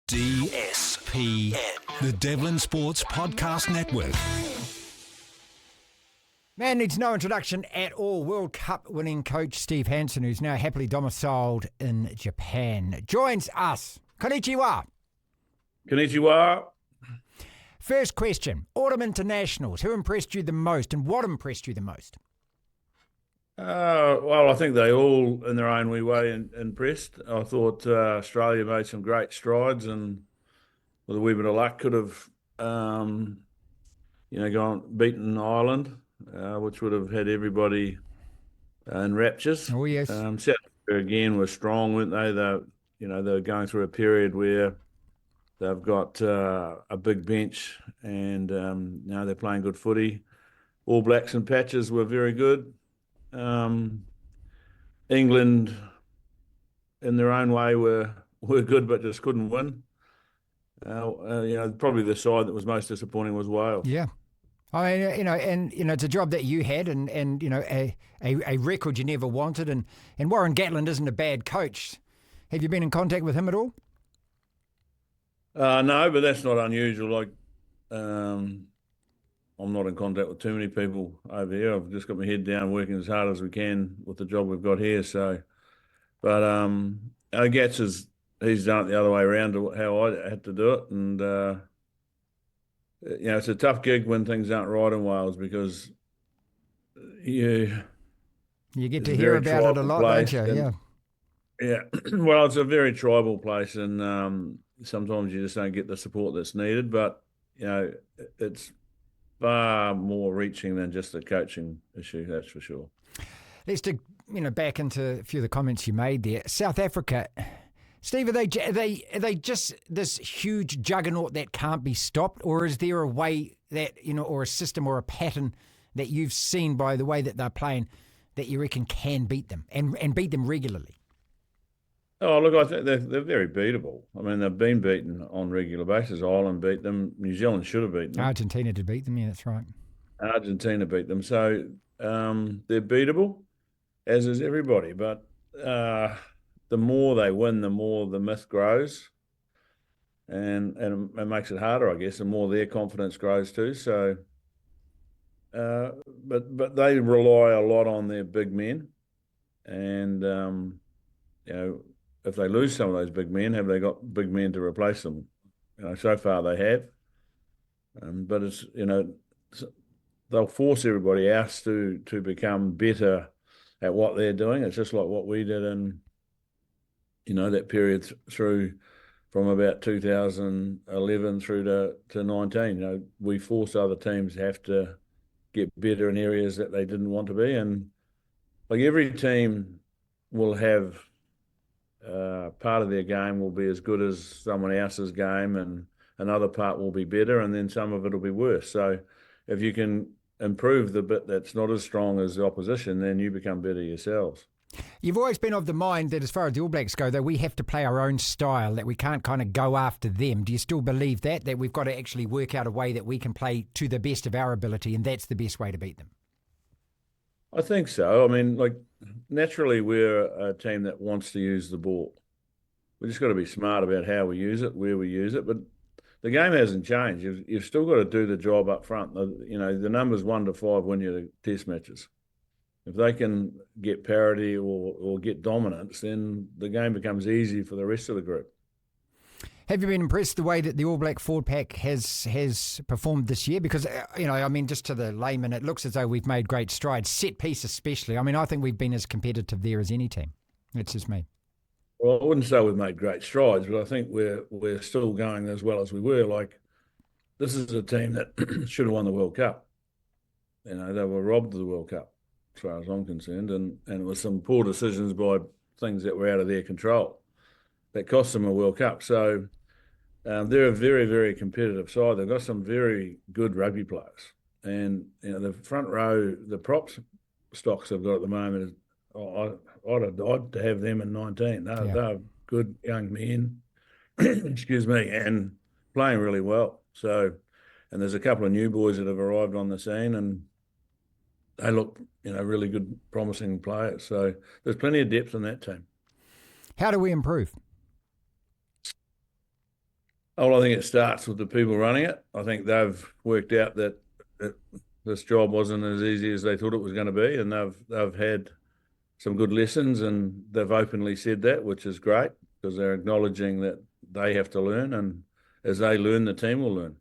DSPN, the Devlin Sports Podcast Network. Man needs no introduction at all. World Cup-winning coach Steve Hansen, who's now happily domiciled in Japan, joins us. Konnichiwa. Konnichiwa. First question, Autumn Internationals. Who impressed you the most and what impressed you the most? Well, I think they all, in their own wee way, impressed. I thought Australia made some great strides, and with a wee bit of luck, could have, beaten Ireland, which would have had everybody in raptures. Oh yes. South Africa again were strong, weren't they? They were going through a period where they've got a big bench, and now they're playing good footy. All Blacks and Patches were very good. England, in their own way, were good, but just couldn't win. Probably the side that was most disappointing was Wales. Yeah. I mean, it's a job that you had, and a record you never wanted, and Warren Gatland isn't a bad coach. Have you been in contact with him at all? No, but that's not unusual. I'm not in contact with too many people over here. I've just got my head down, working as hard as we can with the job we've got here. So, but Gats he's done it the other way around to how I had to do it, and it's a tough gig when things aren't right in Wales, because you get to hear about it a lot, don't you? Yeah. Yeah. Well, it's a very tribal place, and sometimes you just don't get the support that's needed. But it's far more reaching than just a coaching issue, that's for sure. Let's dig back into a few of the comments you made there. South Africa, Steve, are they just this huge juggernaut that can't be stopped, or is there a way that or a system or a pattern that you've seen by the way that they're playing that you reckon can beat them and beat them regularly? Oh, look, I think they're very beatable. I mean, they've been beaten on a regular basis. Ireland beat them. New Zealand should have beaten them. Argentina did beat them, yeah, that's right. Argentina beat them. So they're beatable, as is everybody. But the more they win, the more the myth grows. And it makes it harder, I guess, the more their confidence grows too. So, but they rely a lot on their big men. And, if they lose some of those big men, have they got big men to replace them? So far they have. But it's, they'll force everybody else to become better at what they're doing. It's just like what we did in, that period through from about 2011 through to 19. We force other teams to have to get better in areas that they didn't want to be. And like every team will have part of their game will be as good as someone else's game, and another part will be better, and then some of it will be worse. So if you can improve the bit that's not as strong as the opposition, then you become better yourselves. You've always been of the mind that as far as the All Blacks go, that we have to play our own style, that we can't kind of go after them. Do you still believe that we've got to actually work out a way that we can play to the best of our ability, and that's the best way to beat them? I think so. I mean, naturally, we're a team that wants to use the ball. We just got to be smart about how we use it, where we use it. But the game hasn't changed. You've still got to do the job up front. The numbers 1 to 5 win you the test matches. If they can get parity or get dominance, then the game becomes easy for the rest of the group. Have you been impressed the way that the All Black forward pack has performed this year? Because, just to the layman, it looks as though we've made great strides, set piece especially. I mean, I think we've been as competitive there as any team. That's just me. Well, I wouldn't say we've made great strides, but I think we're still going as well as we were. This is a team that should have won the World Cup. They were robbed of the World Cup, as far as I'm concerned, and it was some poor decisions by things that were out of their control that cost them a World Cup. So they're a very, very competitive side. They've got some very good rugby players. And, the front row, the props stocks they've got at the moment, I'd have died to have them in 19. They're good young men, excuse me, and playing really well. So, and there's a couple of new boys that have arrived on the scene, and they look, really good, promising players. So there's plenty of depth in that team. How do we improve? Oh, I think it starts with the people running it. I think they've worked out that this job wasn't as easy as they thought it was going to be, and they've had some good lessons, and they've openly said that, which is great because they're acknowledging that they have to learn, and as they learn, the team will learn.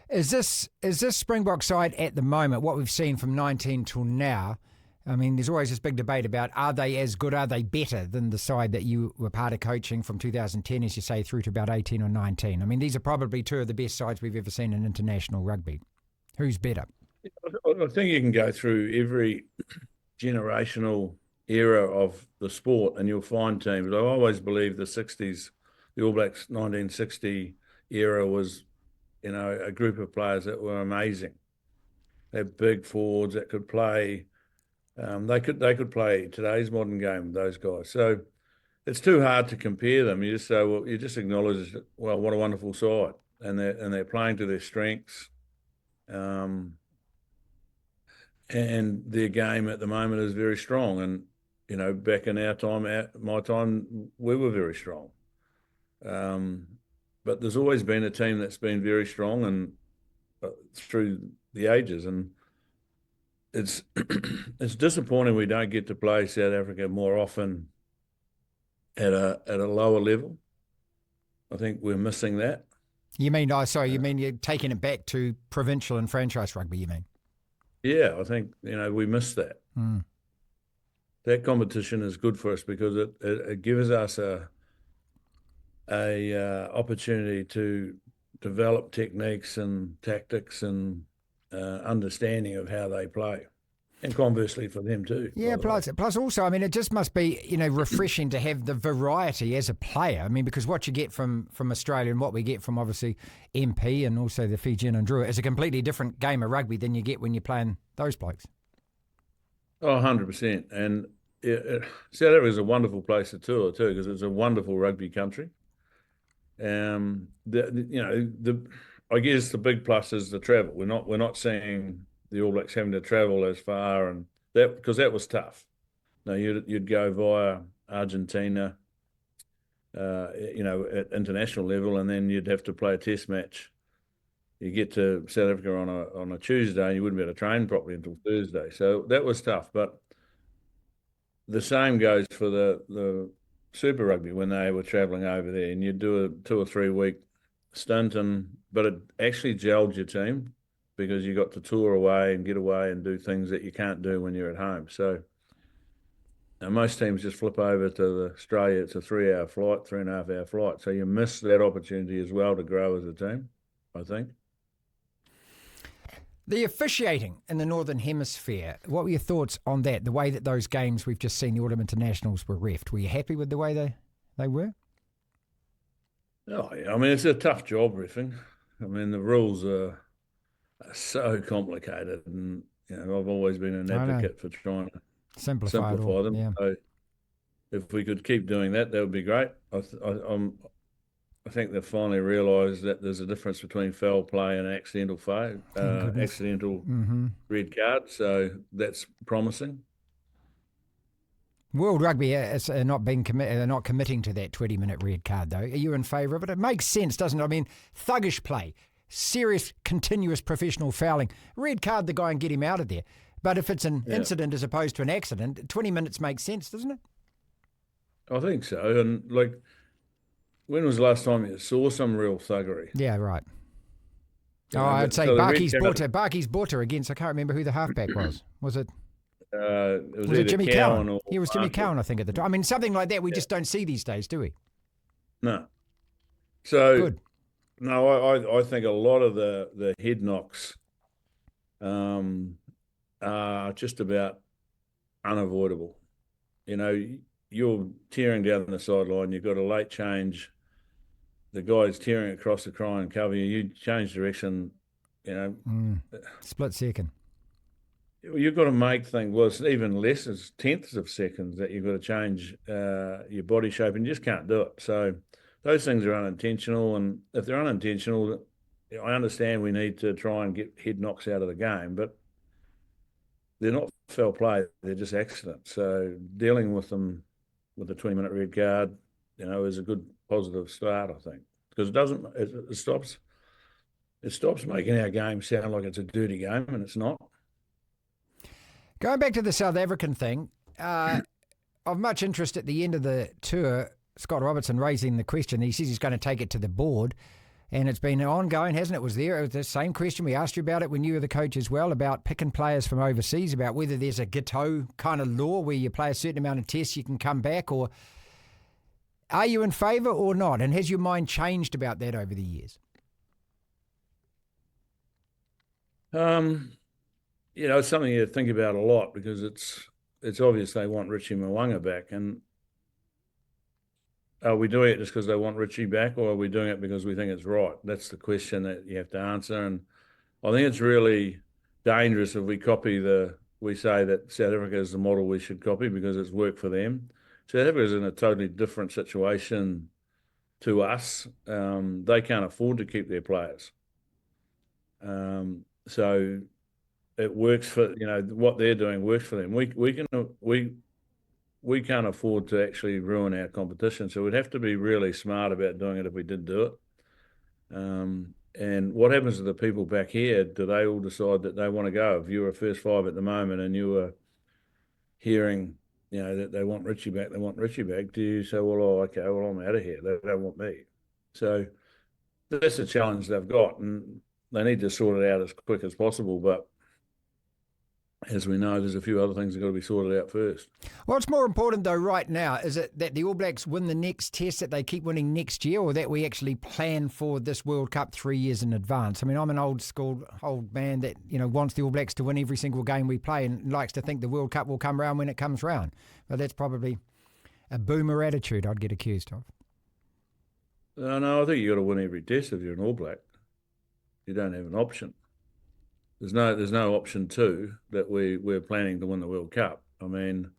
Is this Springbok side at the moment, what we've seen from 19 till now? I mean, there's always this big debate about, are they as good, are they better than the side that you were part of coaching from 2010, as you say, through to about 18 or 19? I mean, these are probably two of the best sides we've ever seen in international rugby. Who's better? I think you can go through every generational era of the sport and you'll find teams. I always believe the 60s, the All Blacks 1960 era was, a group of players that were amazing. They had big forwards that could play. They could play today's modern game, those guys. So it's too hard to compare them. You just say, well, you just acknowledge, well, what a wonderful side, and they're playing to their strengths. And their game at the moment is very strong. And back in my time, we were very strong. But there's always been a team that's been very strong and through the ages, and it's it's disappointing we don't get to play South Africa more often at a lower level. I think we're missing that. You mean, you mean you're taking it back to provincial and franchise rugby, you mean? Yeah, I think, we miss that. Mm. That competition is good for us because it gives us a opportunity to develop techniques and tactics and understanding of how they play, and conversely for them too. Yeah, plus also, I mean, it just must be, refreshing to have the variety as a player. I mean, because what you get from Australia and what we get from obviously MP and also the Fijian and Drua is a completely different game of rugby than you get when you're playing those blokes. Oh, 100%. And South Africa is a wonderful place to tour too, because it's a wonderful rugby country. I guess the big plus is the travel. We're not seeing the All Blacks having to travel as far, and that because that was tough. No, you'd go via Argentina, at international level, and then you'd have to play a test match. You get to South Africa on a Tuesday, and you wouldn't be able to train properly until Thursday. So that was tough. But the same goes for the Super Rugby when they were travelling over there, and you'd do a 2 or 3 week stint, but it actually gelled your team because you got to tour away and get away and do things that you can't do when you're at home. So most teams just flip over to Australia. It's a 3-hour flight, 3.5-hour flight. So you miss that opportunity as well to grow as a team, I think. The officiating in the Northern Hemisphere, what were your thoughts on that, the way that those games we've just seen, the Autumn Internationals, were reffed? Were you happy with the way they were? Oh, yeah. I mean, it's a tough job, reffing. I mean, the rules are so complicated, and I've always been an advocate for trying to simplify them. Yeah. So if we could keep doing that, that would be great. I think they've finally realised that there's a difference between foul play and accidental red card. So that's promising. World Rugby is not committing to that 20-minute red card, though. Are you in favour of it? It makes sense, doesn't it? I mean, thuggish play, serious, continuous professional fouling. Red card the guy and get him out of there. But if it's an incident as opposed to an accident, 20 minutes makes sense, doesn't it? I think so. And, when was the last time you saw some real thuggery? Yeah, right. I'd say Barkey's Borta against, I can't remember who the halfback was. Was it? Was it Jimmy Cowan? It was Jimmy Cowan, I think, at the time. I mean, something like that we just don't see these days, do we? No. So, good. No, I think a lot of the head knocks are just about unavoidable. You're tearing down the sideline, you've got a late change, the guy's tearing across the cry and cover you change direction, split second. You've got to make things, well, it's even less, it's tenths of seconds that you've got to change your body shape, and you just can't do it. So those things are unintentional, and if they're unintentional, I understand we need to try and get head knocks out of the game, but they're not foul play, they're just accidents. So dealing with them with a 20-minute red card, is a good positive start, I think. because it stops making our game sound like it's a dirty game, and it's not. Going back to the South African thing, of much interest at the end of the tour, Scott Robertson raising the question. He says he's going to take it to the board, and it's been ongoing, hasn't it? It was the same question we asked you about it when you were the coach as well, about picking players from overseas, about whether there's a Giteau kind of law where you play a certain amount of tests, you can come back, or are you in favour or not? And has your mind changed about that over the years? It's something you think about a lot, because it's obvious they want Richie Mwanga back, and are we doing it just because they want Richie back, or are we doing it because we think it's right? That's the question that you have to answer, and I think it's really dangerous if we say that South Africa is the model we should copy because it's worked for them. South Africa is in a totally different situation to us. They can't afford to keep their players. So it works for, what they're doing works for them. We can't afford to actually ruin our competition. So we'd have to be really smart about doing it if we did do it. And what happens to the people back here? Do they all decide that they want to go? If you're a first five at the moment and you were hearing, that they want Richie back, do you say, okay, I'm out of here. They don't want me. So that's the challenge they've got, and they need to sort it out as quick as possible. But as we know, there's a few other things that got to be sorted out first. What's more important, though, right now? Is it that the All Blacks win the next test, that they keep winning next year, or that we actually plan for this World Cup 3 years in advance? I mean, I'm an old man that, wants the All Blacks to win every single game we play and likes to think the World Cup will come round when it comes round. But that's probably a boomer attitude I'd get accused of. No, I think you've got to win every test if you're an All Black. You don't have an option. There's no option two that we're planning to win the World Cup. I mean,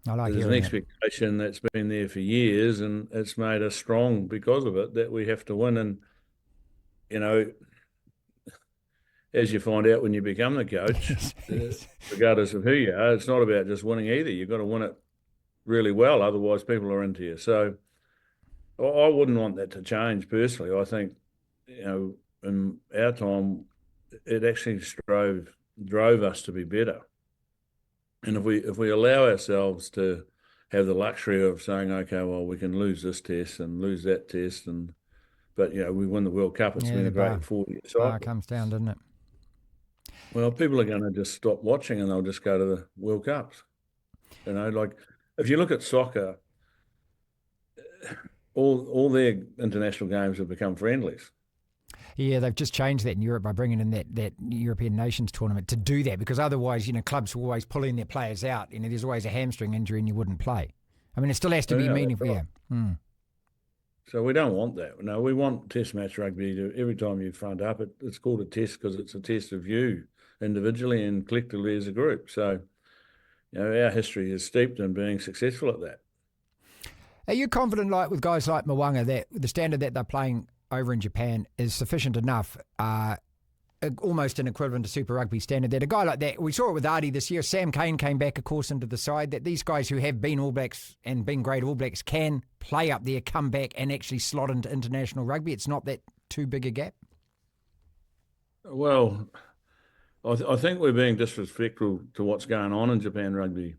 there's an expectation that's been there for years, and it's made us strong because of it, that we have to win. And, as you find out when you become the coach, regardless of who you are, it's not about just winning either. You've got to win it really well, otherwise people are into you. So I wouldn't want that to change personally. I think, in our time, it actually drove us to be better. And if we allow ourselves to have the luxury of saying, okay, well, we can lose this test and lose that test, but we win the World Cup, it's been a great 4-year cycle. Bar comes down, doesn't it? Well, people are going to just stop watching and they'll just go to the World Cups. Like if you look at soccer, all their international games have become friendlies. Yeah, they've just changed that in Europe by bringing in that European Nations tournament to do that, because otherwise, clubs will always pulling their players out. There's always a hamstring injury and you wouldn't play. I mean, it still has to be meaningful. Right. Yeah. So we don't want that. No, we want Test match rugby. Every time you front up, it's called a test because it's a test of you individually and collectively as a group. So, our history is steeped in being successful at that. Are you confident, like with guys like Mwanga, that the standard that they're playing over in Japan is sufficient enough, almost an equivalent to Super Rugby standard, that a guy like that, we saw it with Artie this year, Sam Cane came back, of course, into the side, that these guys who have been All Blacks and been great All Blacks can play up there, come back and actually slot into international rugby? It's not that too big a gap? Well, I think we're being disrespectful to what's going on in Japan rugby.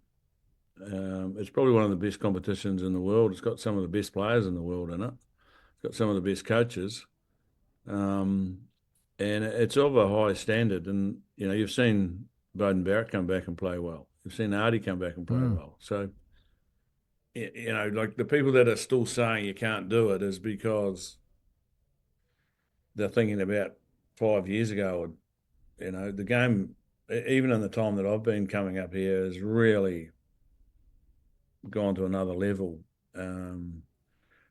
It's probably one of the best competitions in the world. It's got some of the best players in the world in it. Got some of the best coaches, and it's of a high standard. And you've seen Beauden Barrett come back and play well. You've seen Artie come back and play well. So like the people that are still saying you can't do it is because they're thinking about 5 years ago. The game, even in the time that I've been coming up here, has really gone to another level.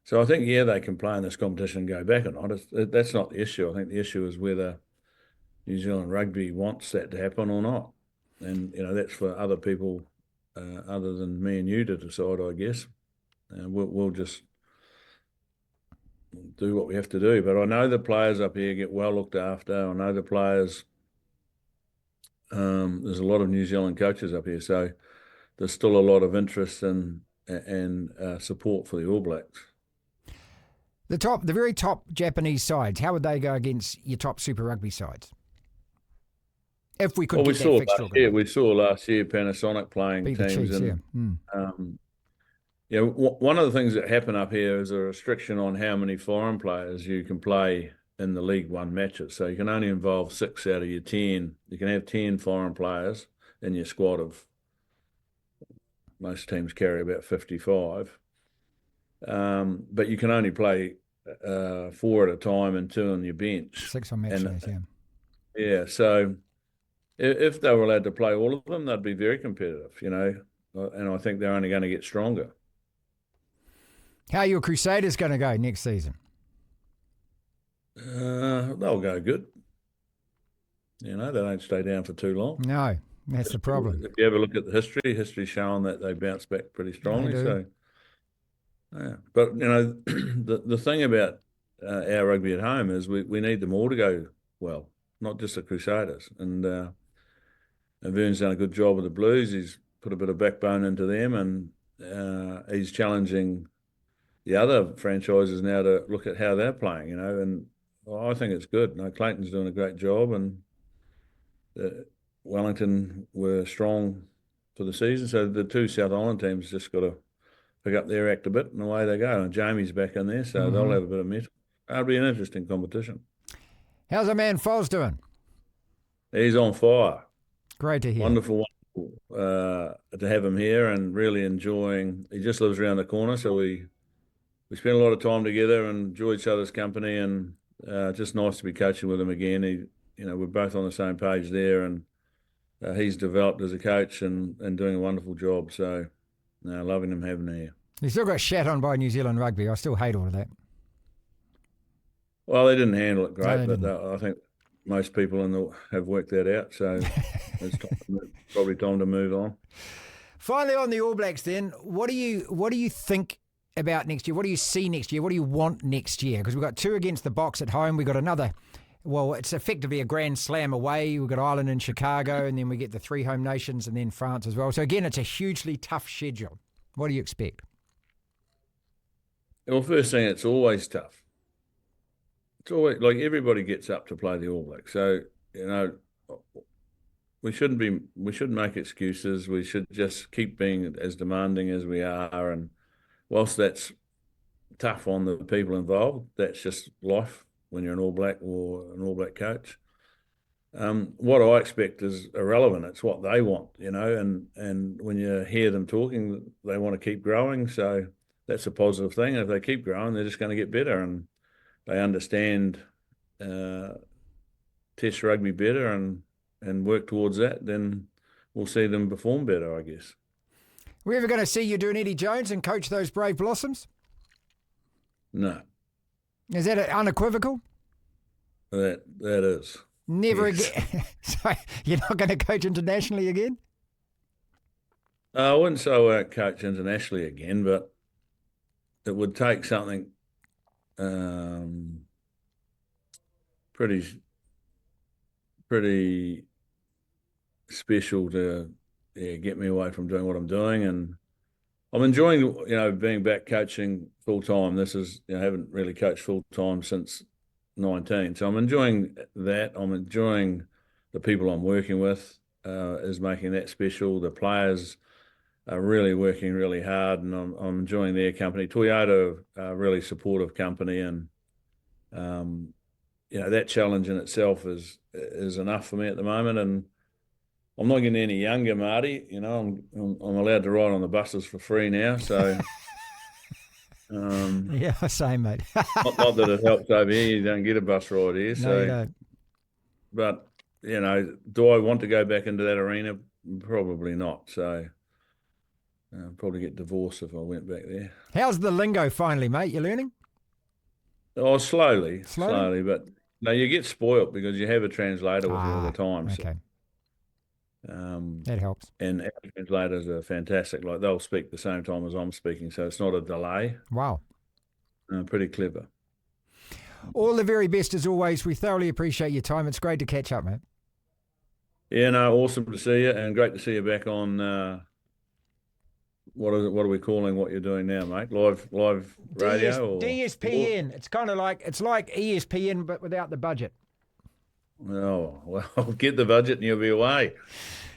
So I think, they can play in this competition and go back or not. That's not the issue. I think the issue is whether New Zealand Rugby wants that to happen or not. And, that's for other people other than me and you to decide, I guess. We'll just do what we have to do. But I know the players up here get well looked after. I know the players, there's a lot of New Zealand coaches up here. So there's still a lot of interest and support for the All Blacks. The very top Japanese sides, how would they go against your top Super Rugby sides? If we could get that fixture. We saw last year Panasonic playing Beat the teams. Chiefs, One of the things that happen up here is a restriction on how many foreign players you can play in the League One matches. So you can only involve 6 out of your 10. You can have 10 foreign players in your squad of, most teams carry about 55. But you can only play 4 at a time and 2 on your bench. 6 on match days, yeah. Yeah, so if they were allowed to play all of them, they'd be very competitive, and I think they're only going to get stronger. How are your Crusaders going to go next season? They'll go good. They don't stay down for too long. No, that's the problem. If you ever look at the history's shown that they bounce back pretty strongly. So, yeah. But, the thing about our rugby at home is we need them all to go well, not just the Crusaders. And Vern's done a good job with the Blues. He's put a bit of backbone into them, and he's challenging the other franchises now to look at how they're playing, and I think it's good. Clayton's doing a great job, and Wellington were strong for the season, so the 2 South Island teams just got to pick up their act a bit, and away they go. And Jamie's back in there, so they'll have a bit of mettle. It'll be an interesting competition. How's our man Foz doing? He's on fire. Great to hear. Wonderful to have him here, and really enjoying. He just lives around the corner, so we spent a lot of time together and enjoy each other's company, and just nice to be coaching with him again. We're both on the same page there, and he's developed as a coach and doing a wonderful job. So, loving him having him here. He still got shat on by New Zealand Rugby. I still hate all of that. Well, they didn't handle it great, but I think most people have worked that out. So it's probably time to move on. Finally, on the All Blacks, then, what do you think about next year? What do you see next year? What do you want next year? Because we've got 2 against the Box at home. We've got another. Well, it's effectively a grand slam away. We've got Ireland and Chicago, and then we get the 3 home nations and then France as well. So, again, it's a hugely tough schedule. What do you expect? Well, first thing, it's always tough. It's always like everybody gets up to play the All Blacks. So, we shouldn't make excuses. We should just keep being as demanding as we are. And whilst that's tough on the people involved, that's just life when you're an All Black or an All Black coach. What I expect is irrelevant. It's what they want, and when you hear them talking, they want to keep growing. So that's a positive thing. If they keep growing, they're just going to get better, and they understand Test rugby better and work towards that, then we'll see them perform better, I guess. Are we ever going to see you doing Eddie Jones and coach those Brave Blossoms? No. Is that unequivocal? That is. Never again. So you're not going to coach internationally again? I wouldn't say I won't coach internationally again, but it would take something pretty special to get me away from doing what I'm doing. And I'm enjoying, being back coaching full time. This is, I haven't really coached full time since 19. So I'm enjoying that. I'm enjoying the people I'm working with is making that special. The players are really working really hard, and I'm enjoying their company. Toyota are a really supportive company, and that challenge in itself is enough for me at the moment. And I'm not getting any younger, Marty. I'm allowed to ride on the buses for free now. So yeah, same, mate. not that it helps over here. You don't get a bus ride here. So, no, you don't. But do I want to go back into that arena? Probably not. So I'd probably get divorced if I went back there. How's the lingo finally, mate? You learning? Oh, slowly, but no, you get spoilt because you have a translator with you all the time. Okay. That helps. And our translators are fantastic. Like, they'll speak the same time as I'm speaking, so it's not a delay. Wow. Pretty clever. All the very best as always. We thoroughly appreciate your time. It's great to catch up, mate. Yeah, no, awesome to see you, and great to see you back on what is it? What are we calling what you're doing now, mate? Live radio or DSPN. It's kind of like ESPN but without the budget. Oh well, get the budget and you'll be away.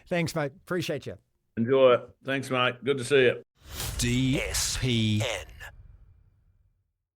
Thanks, mate. Appreciate you. Enjoy it. Thanks, mate. Good to see you. DSPN.